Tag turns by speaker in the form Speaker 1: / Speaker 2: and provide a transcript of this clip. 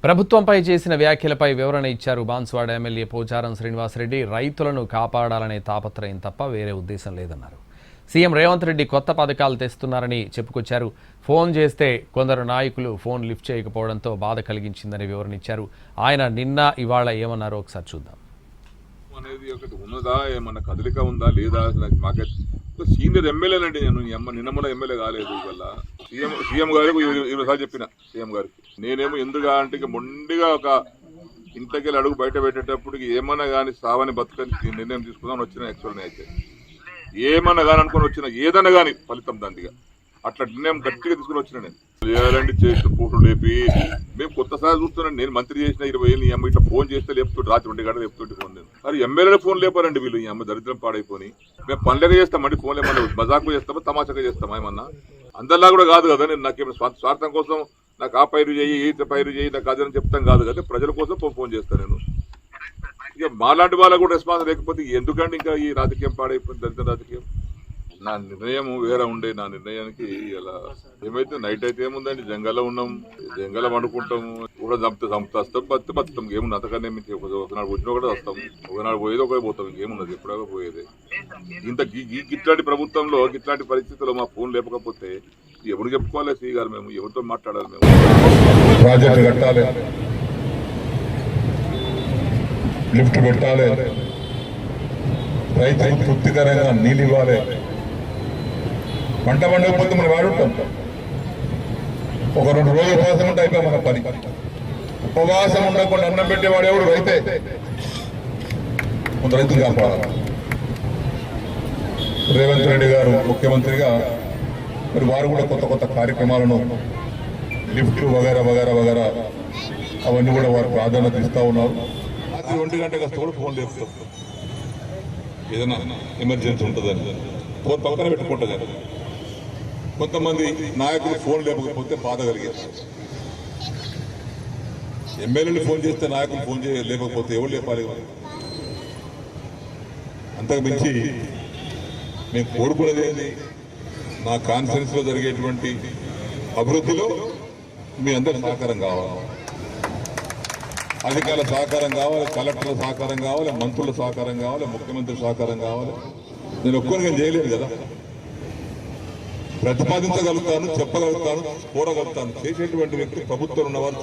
Speaker 1: ప్రభుత్వంపై చేసిన వ్యాఖ్యలపై వివరణ ఇచ్చారు బాన్స్వాడ ఎమ్మెల్యే పోచారం శ్రీనివాసరెడ్డి. రైతులను కాపాడాలనే తాపత్రయం తప్ప వేరే ఉద్దేశం లేదన్నారు. సీఎం రేవంత్ రెడ్డి కొత్త పథకాలు తెస్తున్నారని చెప్పుకొచ్చారు. ఫోన్ చేస్తే కొందరు నాయకులు ఫోన్ లిఫ్ట్ చేయకపోవడంతో బాధ కలిగించిందని వివరణ ఇచ్చారు. ఆయన నిన్న ఇవాళ ఏమన్నారో ఒకసారి చూద్దాం.
Speaker 2: అనేది ఒకటి ఉన్నదా, ఏమన్నా కదలిక ఉందా లేదా? మాకే సీనియర్ ఎమ్మెల్యేనండి నేను. నిన్నమల ఎమ్మెల్యే కాలేదు. వల్ల సీఎం గారికి 20 సార్లు చెప్పిన సీఎం గారికి. నేనేమో ఎందుకు అంటే మొండిగా ఒక ఇంతకెళ్ళి అడుగు బయట పెట్టేటప్పటికి ఏమన్నా కానీ సావని బతుకని నిర్ణయం తీసుకుందామని వచ్చిన. యాక్చువల్ని అయితే ఏమన్నా కానీ అనుకుని వచ్చిన, ఏదన్నా కానీ ఫలితం దాంతిగా అట్లా నిర్ణయం గట్టిగా తీసుకుని వచ్చిన. నేను చేయాలండి చేసిన ఫోటో లేపి మేము కొత్తసారి చూస్తున్నాను. నేను మంత్రి చేసిన 20 ఏళ్ళు ఈ అమ్మ ఇట్లా ఫోన్ చేస్తే లేపుతుంటే రాత్రి 2 గంటలు లేపుతుంటే ఫోన్ లేదు. మరి ఎమ్మెల్యేల ఫోన్ లేపారండి వీళ్ళు. ఈ అమ్మ దరిద్రం పాడైపోయి మేము పనులుగా చేస్తామండి. ఫోన్ ఏమన్నా మజాకు చేస్తామా తమాషాగా చేస్తామా? ఏమన్నా అందరిలా కూడా కాదు కదా. నేను నాకేమైనా స్వార్థం కోసం నాకు ఆ పైరు చేయి ఈ పైరు చేయి నాకు అదని చెప్తాం కాదు కదా. ప్రజల కోసం ఫోన్ చేస్తాను నేను. ఇక మాలాంటి వాళ్ళకు కూడా రెస్పాన్స్ లేకపోతే ఎందుకండి ఇంకా ఈ రాజకీయం పాడైపోయింది, దరిద్ర రాజకీయం. నా నిర్ణయం వేరే ఉండే. నా నిర్ణయానికి ఇలా ఏమైతే నైట్ అయితే ఏముందండి, జంగల్లో ఉన్నాం, జంగల్లో వండుకుంటాము, కూడా చంపుతాం బతుకుతాం. ఏముంది అంతకన్నా ఒకనాడు వచ్చినా కూడా వస్తాం, ఒకనాడు పోయేది ఒకటి పోతాం. ఇంకేమున్నది ఎప్పుడో పోయేది. ఇంత ఇట్లాంటి ప్రభుత్వంలో ఇట్లాంటి పరిస్థితుల్లో మా ఫోన్ లేకపోతే ఎవరు చెప్పుకోవాలి? శ్రీ గారు మేము ఎవరితో మాట్లాడాలి? మేము
Speaker 3: ప్రాజెక్టు కట్టాలి, లిఫ్ట్ పెట్టాలి, రైతులకు తృప్తికరంగా నీళ్ళు ఇవ్వాలి. పంట పండకపోతే మనం వాడుంటాం. ఒక 2 రోజులు ఉపవాసం ఉంటే అయిపోయి మన పని. ఉపవాసం ఉండకుండా అన్నం పెట్టేవాడు ఎవడు? రైతే. కొంత రైతులు కాపాడాలి. రేవంత్ రెడ్డి గారు ముఖ్యమంత్రిగా మరి వారు కూడా కొత్త కార్యక్రమాలను లిఫ్ట్ వగేరా వగేరా వగేరా అవన్నీ కూడా వారు ప్రాధాన్యత ఇస్తూ ఉన్నారు. రాత్రి 1 గంటకు వస్తే కూడా ఫోన్ లేపుతాం. ఏదైనా ఎమర్జెన్సీ ఉంటుందని ఫోన్ పక్కన పెట్టుకుంటుంది. కొంతమంది నాయకులు ఫోన్ లేకపోతే బాధ కలిగారు. ఎమ్మెల్యేలు ఫోన్ చేస్తే నాయకులు ఫోన్ లేకపోతే ఎవరు లేపాలి? అంతకు మించి మేము కోరుకునేది ఏంటి? నా కాన్ఫరెన్స్ లో జరిగేటువంటి అభివృద్ధిలో మీ అందరి సహకారం కావాలి. అధికారుల సహకారం కావాలి, కలెక్టర్ల సహకారం కావాలి, మంత్రుల సహకారం కావాలి, ముఖ్యమంత్రి సహకారం కావాలి. నేను ఒక్కరిగా చేయలేను కదా. ప్రతిపాదించగలుగుతాను, చెప్పగలుగుతాను, కోరగలుగుతాను. చేసేటువంటి వ్యక్తి ప్రభుత్వం ఉన్నవారు.